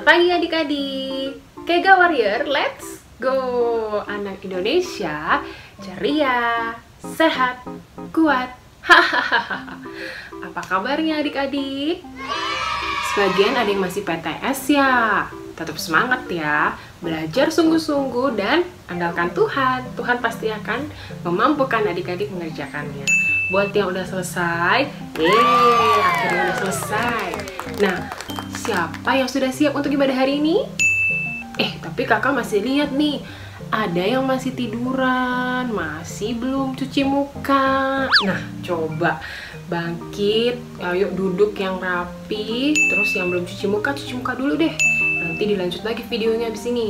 Selamat pagi adik-adik. Kega Warrior, let's go. Anak Indonesia ceria, sehat, kuat. Hahaha. Apa kabarnya adik-adik? Sebagian ada yang masih PTS ya. Tetap semangat ya. Belajar sungguh-sungguh dan andalkan Tuhan. Tuhan pasti akan memampukan adik-adik mengerjakannya. Buat yang udah selesai, akhirnya udah selesai. Nah, siapa yang sudah siap untuk ibadah hari ini? Tapi kakak masih lihat nih, ada yang masih tiduran, masih belum cuci muka. Nah, coba bangkit, ayo duduk yang rapi. Terus yang belum cuci muka dulu deh. Nanti dilanjut lagi videonya di sini.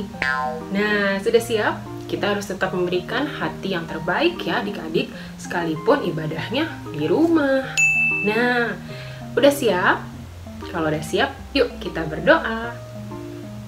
Nah, sudah siap? Kita harus tetap memberikan hati yang terbaik ya adik-adik, sekalipun ibadahnya di rumah. Nah, udah siap? Kalau udah siap, yuk kita berdoa.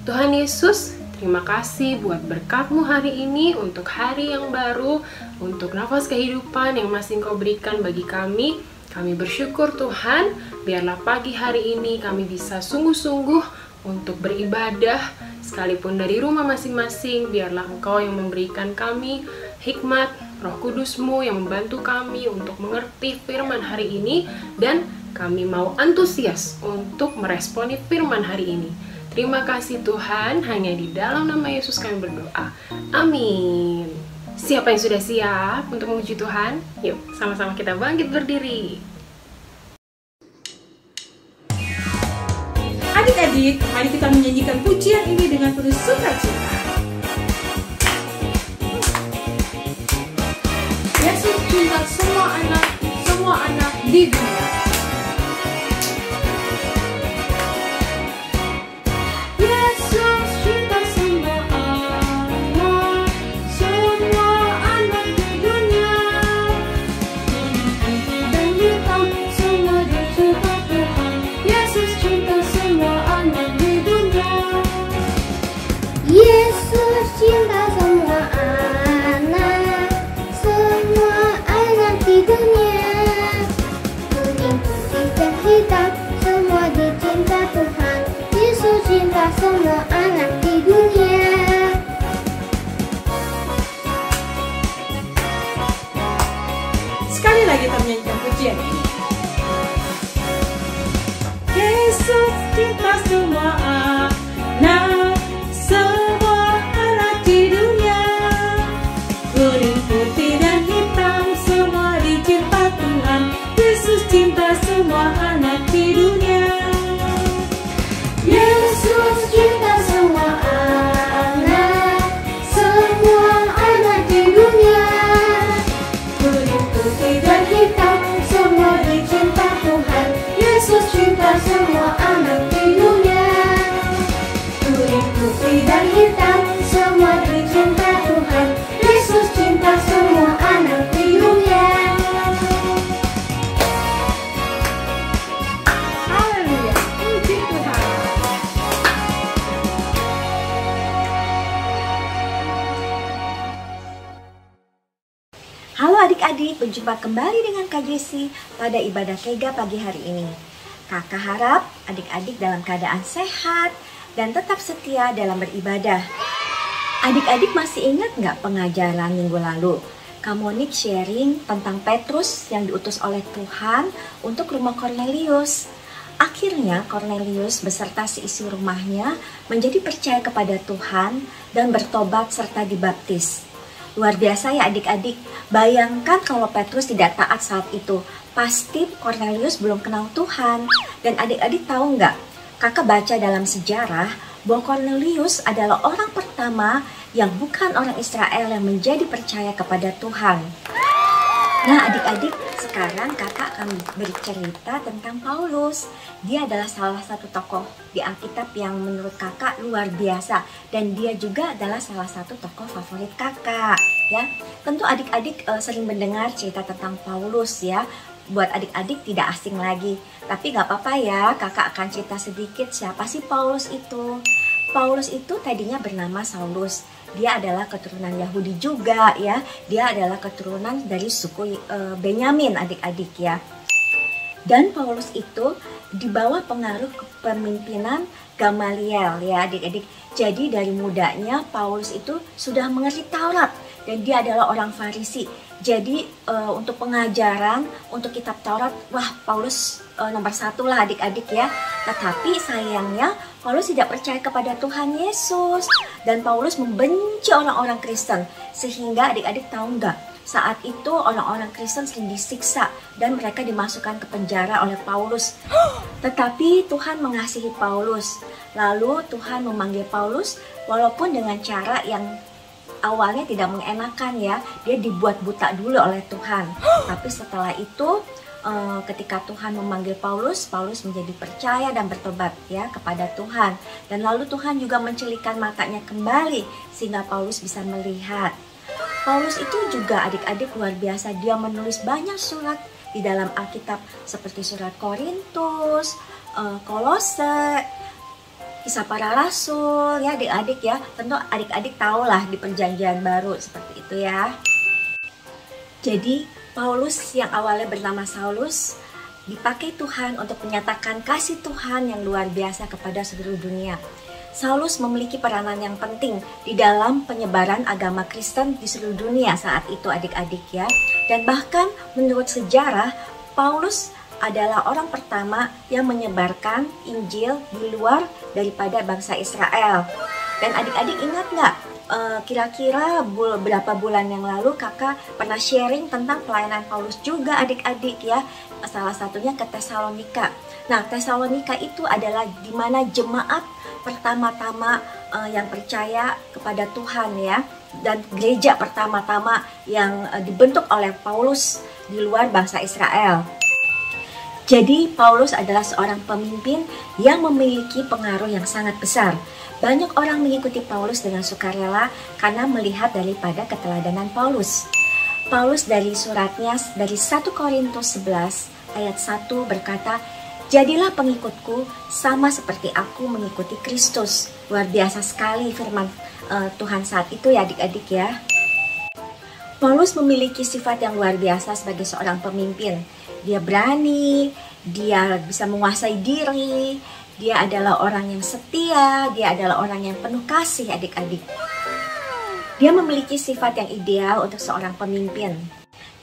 Tuhan Yesus, terima kasih buat berkat-Mu hari ini, untuk hari yang baru, untuk nafas kehidupan yang masih Engkau berikan bagi kami. Kami bersyukur Tuhan, biarlah pagi hari ini kami bisa sungguh-sungguh untuk beribadah, sekalipun dari rumah masing-masing. Biarlah Engkau yang memberikan kami hikmat, Roh Kudus-Mu yang membantu kami untuk mengerti firman hari ini, dan kami mau antusias untuk meresponi firman hari ini. Terima kasih Tuhan, hanya di dalam nama Yesus kami berdoa. Amin. Siapa yang sudah siap untuk memuji Tuhan? Yuk, sama-sama kita bangkit berdiri. Adik-adik, mari kita menyanyikan pujian ini dengan penuh sukacita. Yesus cinta semua anak di dunia. Yesus cinta semua anak di dunia. Dan hitam semua dicinta Tuhan. Yesus cinta semua anak di dunia. Yesus cinta semua anak di dunia. Kuning, putih, dan hitam semua dicinta Tuhan. Yesus cinta semua anak di dunia. Sekali lagi kita menyanyikan pujian ini. Yesus cinta semua anak di dunia. Kuning, putih, dan hitam semua dicinta Tuhan. Yesus cinta semua anak di dunia. Yesus cinta semua anak di dunia. Kuning, putih, dan hitam semua dicinta Tuhan. Yesus cinta semua anak di dunia. Kuning, putih, dan hitam semua dicinta Tuhan. Yesus cinta semua anak di dunia. Haleluya, puji Tuhan. Halo adik-adik, berjumpa kembali dengan Kak Jessi pada ibadah Kega pagi hari ini. Kakak harap adik-adik dalam keadaan sehat dan tetap setia dalam beribadah. Adik-adik masih ingat nggak pengajaran minggu lalu? Kak Monik sharing tentang Petrus yang diutus oleh Tuhan untuk rumah Kornelius. Akhirnya Kornelius beserta seisi rumahnya menjadi percaya kepada Tuhan dan bertobat serta dibaptis. Luar biasa ya adik-adik, bayangkan kalau Petrus tidak taat saat itu, pasti Kornelius belum kenal Tuhan. Dan adik-adik tahu nggak, kakak baca dalam sejarah bahwa Kornelius adalah orang pertama yang bukan orang Israel yang menjadi percaya kepada Tuhan. Nah adik-adik, sekarang kakak akan bercerita tentang Paulus. Dia adalah salah satu tokoh di Alkitab yang menurut kakak luar biasa. Dan dia juga adalah salah satu tokoh favorit kakak ya. Tentu adik-adik sering mendengar cerita tentang Paulus ya. Buat adik-adik tidak asing lagi. Tapi gak apa-apa ya, kakak akan cerita sedikit siapa sih Paulus itu. Paulus itu tadinya bernama Saulus. Dia adalah keturunan Yahudi juga ya. Dia adalah keturunan dari suku Benyamin adik-adik ya. Dan Paulus itu di bawah pengaruh kepemimpinan Gamaliel ya adik-adik. Jadi dari mudanya Paulus itu sudah mengerti Taurat dan dia adalah orang Farisi. Jadi untuk pengajaran, untuk kitab Taurat, wah Paulus nomor 1 lah adik-adik ya. Tetapi sayangnya Paulus tidak percaya kepada Tuhan Yesus. Dan Paulus membenci orang-orang Kristen. Sehingga adik-adik tahu nggak? Saat itu orang-orang Kristen sering disiksa dan mereka dimasukkan ke penjara oleh Paulus. Tetapi Tuhan mengasihi Paulus. Lalu Tuhan memanggil Paulus walaupun dengan cara yang awalnya tidak mengenakan ya. Dia dibuat buta dulu oleh Tuhan. Tapi setelah itu ketika Tuhan memanggil Paulus, Paulus menjadi percaya dan bertobat ya kepada Tuhan. Dan lalu Tuhan juga mencelikkan matanya kembali sehingga Paulus bisa melihat. Paulus itu juga adik-adik luar biasa, dia menulis banyak surat di dalam Alkitab seperti surat Korintus, Kolose, Kisah Para Rasul ya adik-adik ya. Tentu adik-adik tahulah di Perjanjian Baru seperti itu ya. Jadi Paulus yang awalnya bernama Saulus dipakai Tuhan untuk menyatakan kasih Tuhan yang luar biasa kepada seluruh dunia. Saulus memiliki peranan yang penting di dalam penyebaran agama Kristen di seluruh dunia saat itu adik-adik ya. Dan bahkan menurut sejarah, Paulus adalah orang pertama yang menyebarkan Injil di luar daripada bangsa Israel. Dan adik-adik ingat nggak? Kira-kira berapa bulan yang lalu kakak pernah sharing tentang pelayanan Paulus juga adik-adik ya. Salah satunya ke Tesalonika. Nah, Tesalonika itu adalah di mana jemaat pertama-tama yang percaya kepada Tuhan ya, dan gereja pertama-tama yang dibentuk oleh Paulus di luar bangsa Israel. Jadi Paulus adalah seorang pemimpin yang memiliki pengaruh yang sangat besar. Banyak orang mengikuti Paulus dengan sukarela karena melihat daripada keteladanan Paulus. Paulus dari suratnya dari 1 Korintus 11 ayat 1 berkata, "Jadilah pengikutku sama seperti aku mengikuti Kristus." Luar biasa sekali firman Tuhan saat itu ya adik-adik ya. Paulus memiliki sifat yang luar biasa sebagai seorang pemimpin. Dia berani, dia bisa menguasai diri, dia adalah orang yang setia, dia adalah orang yang penuh kasih adik-adik. Dia memiliki sifat yang ideal untuk seorang pemimpin.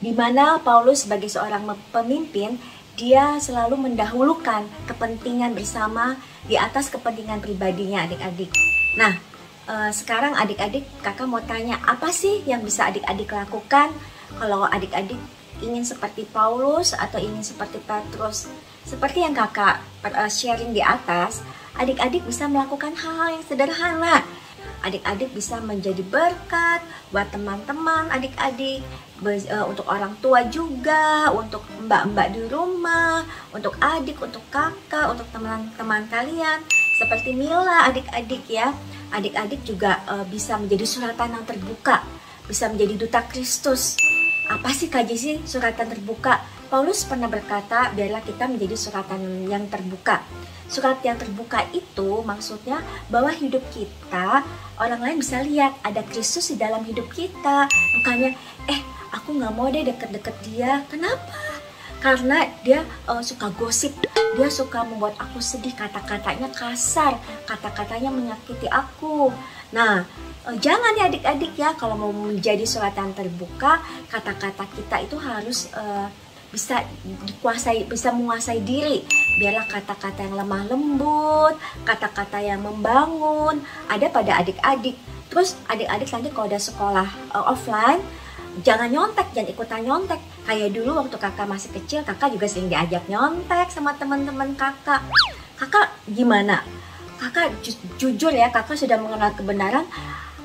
Di mana Paulus sebagai seorang pemimpin, dia selalu mendahulukan kepentingan bersama di atas kepentingan pribadinya adik-adik. Nah, sekarang adik-adik kakak mau tanya, apa sih yang bisa adik-adik lakukan kalau adik-adik ingin seperti Paulus atau ingin seperti Petrus? Seperti yang kakak sharing di atas, adik-adik bisa melakukan hal-hal yang sederhana. Adik-adik bisa menjadi berkat buat teman-teman adik-adik, untuk orang tua juga, untuk mbak-mbak di rumah, untuk adik, untuk kakak, untuk teman-teman kalian. Seperti Mila adik-adik ya. Adik-adik juga bisa menjadi suratan yang terbuka, bisa menjadi duta Kristus. Apa sih Kak Jessy suratan terbuka? Paulus pernah berkata, biarlah kita menjadi suratan yang terbuka. Surat yang terbuka itu maksudnya bahwa hidup kita, orang lain bisa lihat ada Kristus di dalam hidup kita. Makanya, aku nggak mau deh deket-deket dia. Kenapa? Karena dia suka gosip, dia suka membuat aku sedih, kata-katanya kasar, kata-katanya menyakiti aku. Nah, jangan ya adik-adik ya, kalau mau menjadi suratan terbuka, kata-kata kita itu harus bisa dikuasai, bisa menguasai diri. Biarlah kata-kata yang lemah lembut, kata-kata yang membangun ada pada adik-adik. Terus adik-adik nanti kalau udah sekolah offline, jangan nyontek, jangan ikutan nyontek. Kayak dulu waktu kakak masih kecil, kakak juga sering diajak nyontek sama teman-teman kakak. Kakak gimana? Kakak jujur ya, kakak sudah mengenal kebenaran.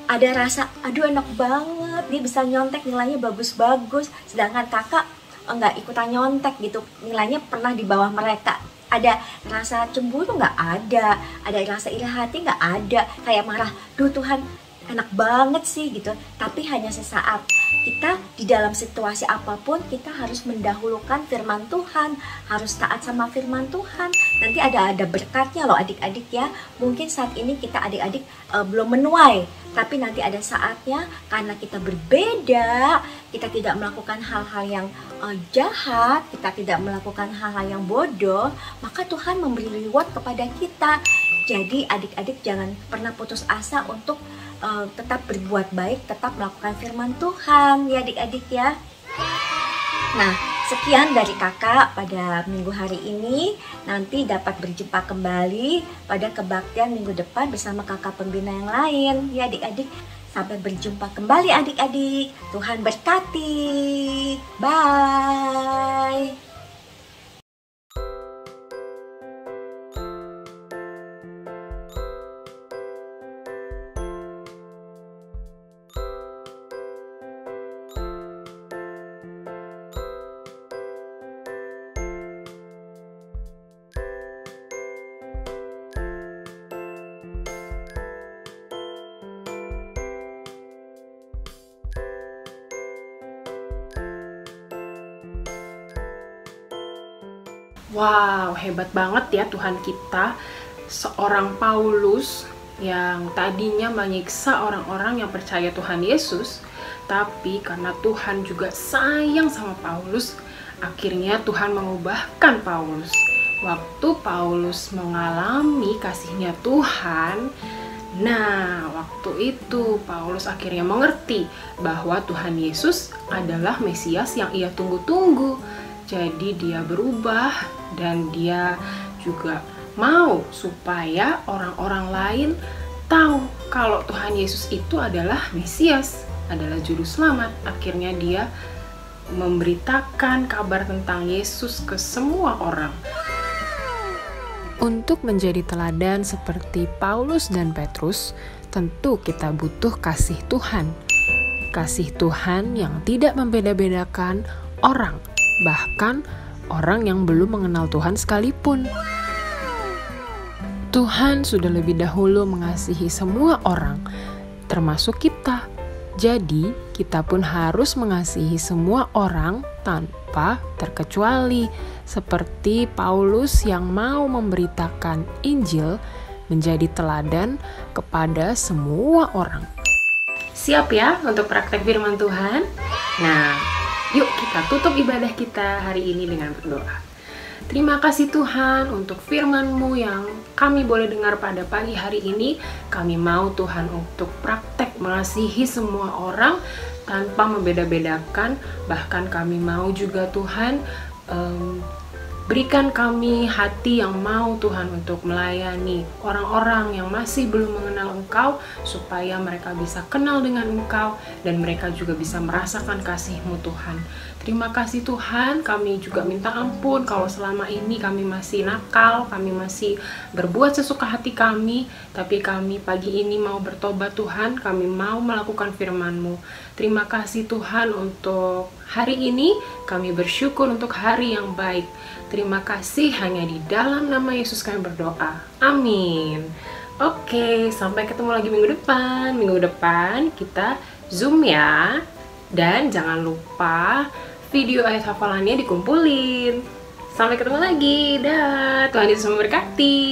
Ada rasa, aduh enak banget, dia bisa nyontek, nilainya bagus-bagus. Sedangkan kakak enggak ikutan nyontek gitu, nilainya pernah di bawah mereka. Ada rasa cemburu nggak ada, ada rasa iri hati nggak ada, kayak marah, duh Tuhan enak banget sih gitu. Tapi hanya sesaat. Kita di dalam situasi apapun, kita harus mendahulukan firman Tuhan, harus taat sama firman Tuhan. Nanti ada berkatnya loh adik-adik ya. Mungkin saat ini kita adik-adik belum menuai, tapi nanti ada saatnya karena kita berbeda, kita tidak melakukan hal-hal yang jahat, kita tidak melakukan hal-hal yang bodoh, maka Tuhan memberi reward kepada kita. Jadi adik-adik jangan pernah putus asa untuk tetap berbuat baik, tetap melakukan firman Tuhan ya adik-adik ya. Nah, sekian dari kakak pada minggu hari ini. Nanti dapat berjumpa kembali pada kebaktian minggu depan bersama kakak pembina yang lain ya adik-adik. Sampai berjumpa kembali adik-adik. Tuhan berkati. Bye. Wow, hebat banget ya Tuhan kita. Seorang Paulus yang tadinya menyiksa orang-orang yang percaya Tuhan Yesus, tapi karena Tuhan juga sayang sama Paulus, akhirnya Tuhan mengubahkan Paulus. Waktu Paulus mengalami kasihnya Tuhan, nah waktu itu Paulus akhirnya mengerti bahwa Tuhan Yesus adalah Mesias yang ia tunggu-tunggu. Jadi dia berubah dan dia juga mau supaya orang-orang lain tahu kalau Tuhan Yesus itu adalah Mesias, adalah juru selamat. Akhirnya dia memberitakan kabar tentang Yesus ke semua orang. Untuk menjadi teladan seperti Paulus dan Petrus, tentu kita butuh kasih Tuhan. Kasih Tuhan yang tidak membeda-bedakan orang, bahkan orang yang belum mengenal Tuhan sekalipun. Tuhan sudah lebih dahulu mengasihi semua orang, termasuk kita. Jadi, kita pun harus mengasihi semua orang tanpa terkecuali, seperti Paulus yang mau memberitakan Injil menjadi teladan kepada semua orang. Siap ya untuk praktek firman Tuhan? Nah, yuk kita tutup ibadah kita hari ini dengan berdoa. Terima kasih Tuhan untuk firman-Mu yang kami boleh dengar pada pagi hari ini. Kami mau Tuhan untuk praktek mengasihi semua orang tanpa membeda-bedakan. Bahkan kami mau juga Tuhan berikan kami hati yang mau Tuhan untuk melayani orang-orang yang masih belum mengenal Engkau, supaya mereka bisa kenal dengan Engkau dan mereka juga bisa merasakan kasih-Mu Tuhan. Terima kasih Tuhan, kami juga minta ampun kalau selama ini kami masih nakal, kami masih berbuat sesuka hati kami, tapi kami pagi ini mau bertobat Tuhan, kami mau melakukan firman-Mu. Terima kasih Tuhan untuk hari ini, kami bersyukur untuk hari yang baik. Terima kasih, hanya di dalam nama Yesus kami berdoa. Amin. Oke, sampai ketemu lagi minggu depan. Minggu depan kita Zoom ya. Dan jangan lupa video ayat hafalannya dikumpulin. Sampai ketemu lagi. Dah, Tuhan Yesus memberkati.